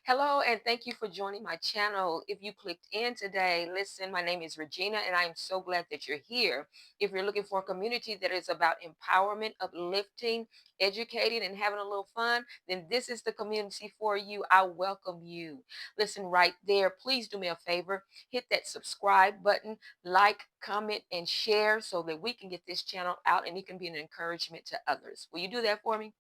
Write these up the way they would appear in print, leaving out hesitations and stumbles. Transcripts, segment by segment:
Hello, and thank you for joining my channel. If you clicked in today, listen, my name is Regina, and I am so glad that you're here. If you're looking for a community that is about empowerment, uplifting, educating, and having a little fun, then this is the community for you. I welcome you. Listen, right there, please do me a favor, hit that subscribe button, like, comment, and share so that we can get this channel out and it can be an encouragement to others. Will you do that for me?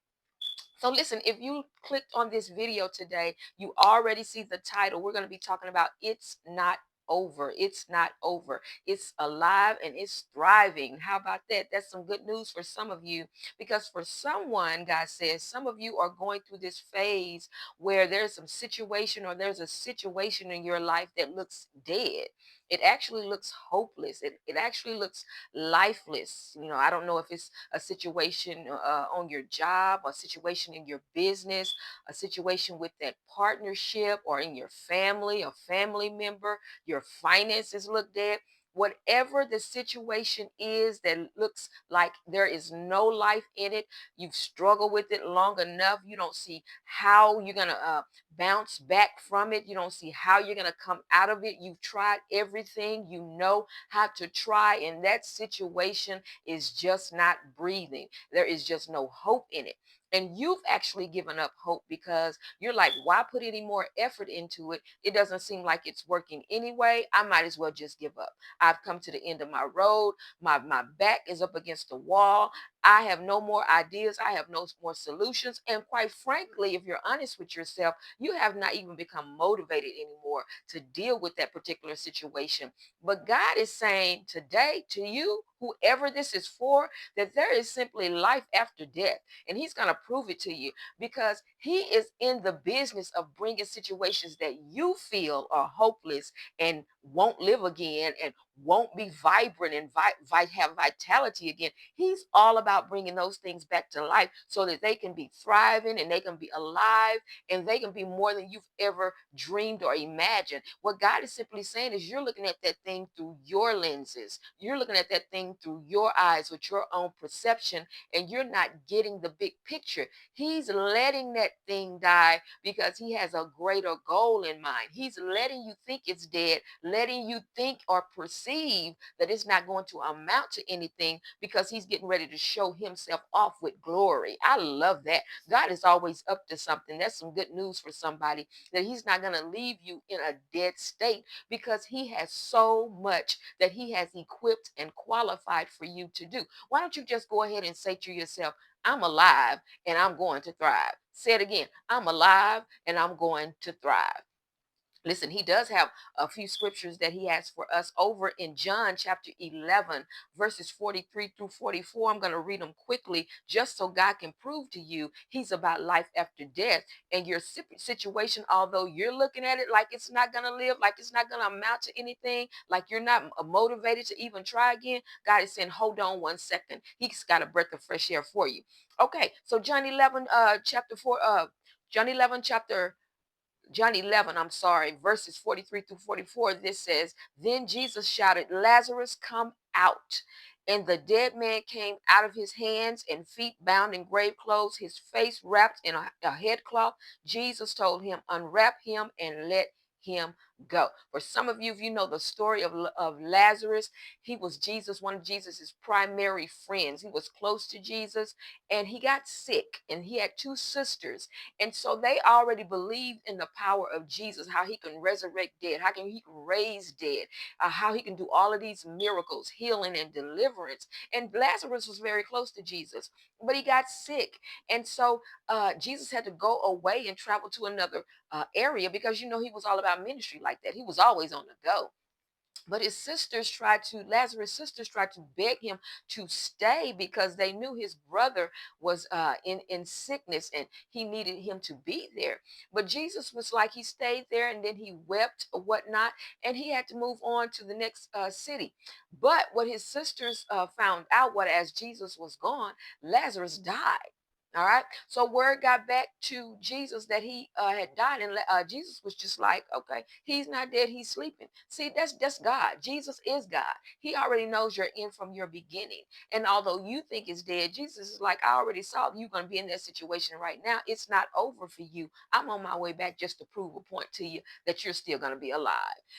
So listen, if you clicked on this video today, you already see the title. We're going to be talking about It's Not Over. It's not over. It's alive and it's thriving. How about that? That's some good news for some of you because for someone, God says, some of you are going through this phase where there's some situation or there's a situation in your life that looks dead. It actually looks hopeless. It actually looks lifeless. I don't know if it's a situation on your job, a situation in your business, a situation with that partnership, or in your family, a family member, your finances look dead. Whatever the situation is that looks like there is no life in it, you've struggled with it long enough. You don't see how you're going to bounce back from it. You don't see how you're going to come out of it. You've tried everything you know how to try, and that situation is just not breathing. There is just no hope in it. And you've actually given up hope because you're like, why put any more effort into it? It doesn't seem like it's working anyway. I might as well just give up. I've come to the end of my road. My back is up against the wall. I have no more ideas. I have no more solutions. And quite frankly, if you're honest with yourself, you have not even become motivated anymore to deal with that particular situation. But God is saying today to you, whoever this is for, that there is simply life after death. And He's going to prove it to you because He is in the business of bringing situations that you feel are hopeless and won't live again and won't be vibrant and have vitality again. He's all about bringing those things back to life so that they can be thriving and they can be alive and they can be more than you've ever dreamed or imagined. What God is simply saying is you're looking at that thing through your lenses. You're looking at that thing through your eyes with your own perception, and you're not getting the big picture. He's letting that thing die because He has a greater goal in mind. He's letting you think it's dead, letting you think or perceive that it's not going to amount to anything because He's getting ready to show Himself off with glory. I love that. God is always up to something. That's some good news for somebody, that He's not going to leave you in a dead state because He has so much that He has equipped and qualified for you to do. Why don't you just go ahead and say to yourself, I'm alive and I'm going to thrive. Say it again. I'm alive and I'm going to thrive. Listen, He does have a few scriptures that He has for us over in John chapter 11, verses 43 through 44. I'm going to read them quickly just so God can prove to you He's about life after death. And your situation, although you're looking at it like it's not going to live, like it's not going to amount to anything, like you're not motivated to even try again, God is saying, hold on one second. He's got a breath of fresh air for you. Okay, so John 11, John 11, I'm sorry, verses 43 through 44, this says, Then Jesus shouted, Lazarus, come out. And the dead man came out of his hands and feet bound in grave clothes, his face wrapped in a headcloth. Jesus told him, Unwrap him and let him go. For some of you, if you know the story of Lazarus, he was one of Jesus's primary friends. He was close to Jesus and he got sick, and he had two sisters, and so they already believed in the power of Jesus, how He can resurrect dead, He can raise dead, how He can do all of these miracles, healing and deliverance. And Lazarus was very close to Jesus, but he got sick. And so Jesus had to go away and travel to another area because, he was all about ministry like that. He was always on the go. But Lazarus' sisters tried to beg him to stay because they knew his brother was in sickness and he needed him to be there. But Jesus was like, he stayed there and then he wept or whatnot, and he had to move on to the next city. But what his sisters found out, as Jesus was gone, Lazarus died. All right. So word got back to Jesus that he had died, and Jesus was just like, okay, he's not dead, he's sleeping. See, that's God. Jesus is God. He already knows your end from your beginning. And although you think it's dead, Jesus is like, I already saw you going to be in that situation right now. It's not over for you. I'm on my way back just to prove a point to you that you're still going to be alive.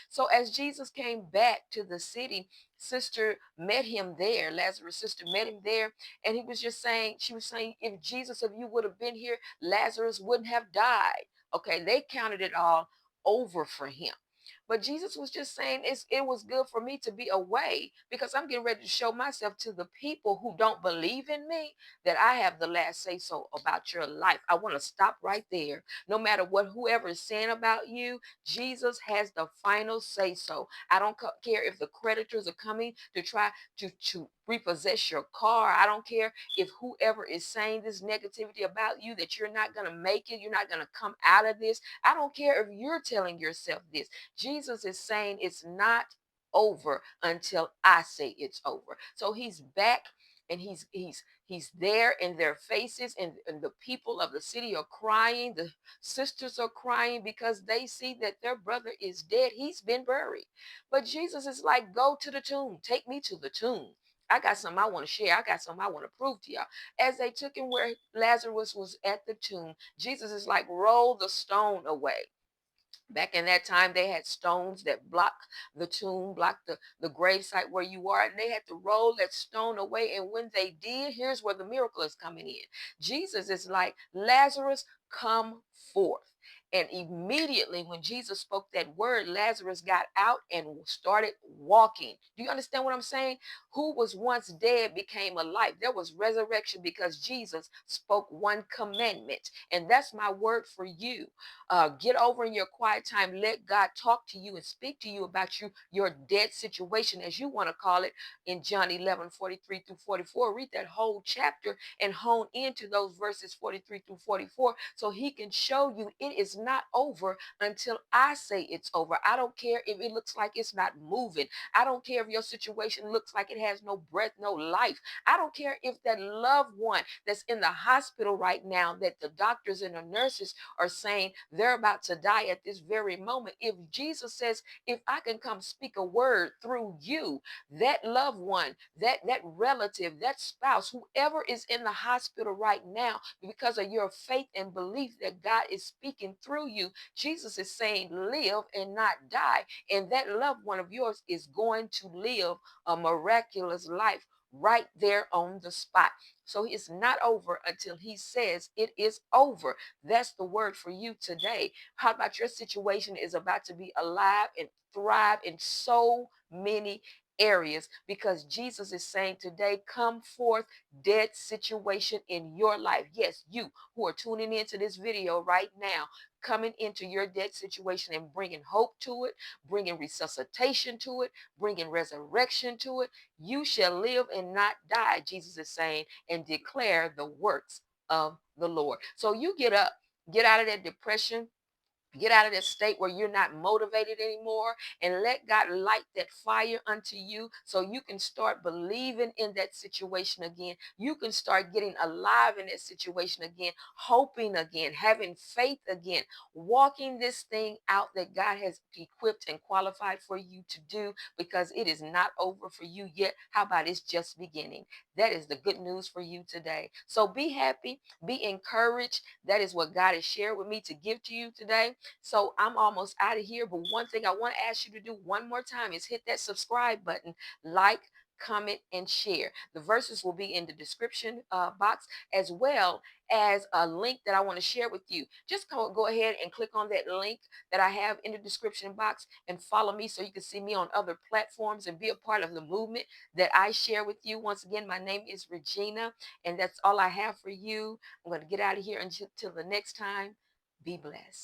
So as Jesus came back to the city, sister met him there. Lazarus' sister met him there, and he was just saying, she was saying, if Jesus, if you would have been here, Lazarus wouldn't have died. Okay, they counted it all over for him. But Jesus was just saying it was good for me to be away because I'm getting ready to show myself to the people who don't believe in me that I have the last say so about your life. I want to stop right there. No matter what whoever is saying about you, Jesus has the final say so. I don't care if the creditors are coming to try to repossess your car. I don't care if whoever is saying this negativity about you, that you're not going to make it, you're not going to come out of this. I don't care if you're telling yourself this. Jesus is saying it's not over until I say it's over. So he's back, and he's there in their faces, and the people of the city are crying. The sisters are crying because they see that their brother is dead. He's been buried. But Jesus is like, go to the tomb. Take me to the tomb. I got something I want to share. I got something I want to prove to y'all. As they took him where Lazarus was at the tomb, Jesus is like, roll the stone away. Back in that time, they had stones that block the tomb, block the grave site where you are, and they had to roll that stone away. And when they did, here's where the miracle is coming in. Jesus is like, Lazarus, come forth. And immediately when Jesus spoke that word, Lazarus got out and started walking. Do you understand what I'm saying? Who was once dead became alive. There was resurrection because Jesus spoke one commandment. And that's my word for you. Get over in your quiet time. Let God talk to you and speak to you about your dead situation, as you want to call it, in John 11:43 through 44. Read that whole chapter and hone into those verses 43 through 44 so he can show you it is not over until I say it's over. I don't care if it looks like it's not moving. I don't care if your situation looks like it has no breath, no life. I don't care if that loved one that's in the hospital right now, that the doctors and the nurses are saying they're about to die at this very moment. If Jesus says, if I can come speak a word through you, that loved one, that relative, that spouse, whoever is in the hospital right now, because of your faith and belief that God is speaking through you, Jesus is saying, live and not die. And that loved one of yours is going to live a miraculous life right there on the spot. So it's not over until he says it is over. That's the word for you today. How about your situation is about to be alive and thrive in so many areas, because Jesus is saying today, come forth, dead situation in your life. Yes, you who are tuning into this video right now, coming into your dead situation and bringing hope to it, bringing resuscitation to it, bringing resurrection to it. You shall live and not die, Jesus is saying, and declare the works of the Lord. So you get up, get out of that depression, get out of that state where you're not motivated anymore, and let God light that fire unto you so you can start believing in that situation again. You can start getting alive in that situation again, hoping again, having faith again, walking this thing out that God has equipped and qualified for you to do, because it is not over for you yet. How about it's just beginning? That is the good news for you today. So be happy, be encouraged. That is what God has shared with me to give to you today. So I'm almost out of here. But one thing I want to ask you to do one more time is hit that subscribe button, like, comment, and share. The verses will be in the description box, as well as a link that I want to share with you. Just go ahead and click on that link that I have in the description box and follow me so you can see me on other platforms and be a part of the movement that I share with you. Once again, my name is Regina, and that's all I have for you. I'm going to get out of here until the next time. Be blessed.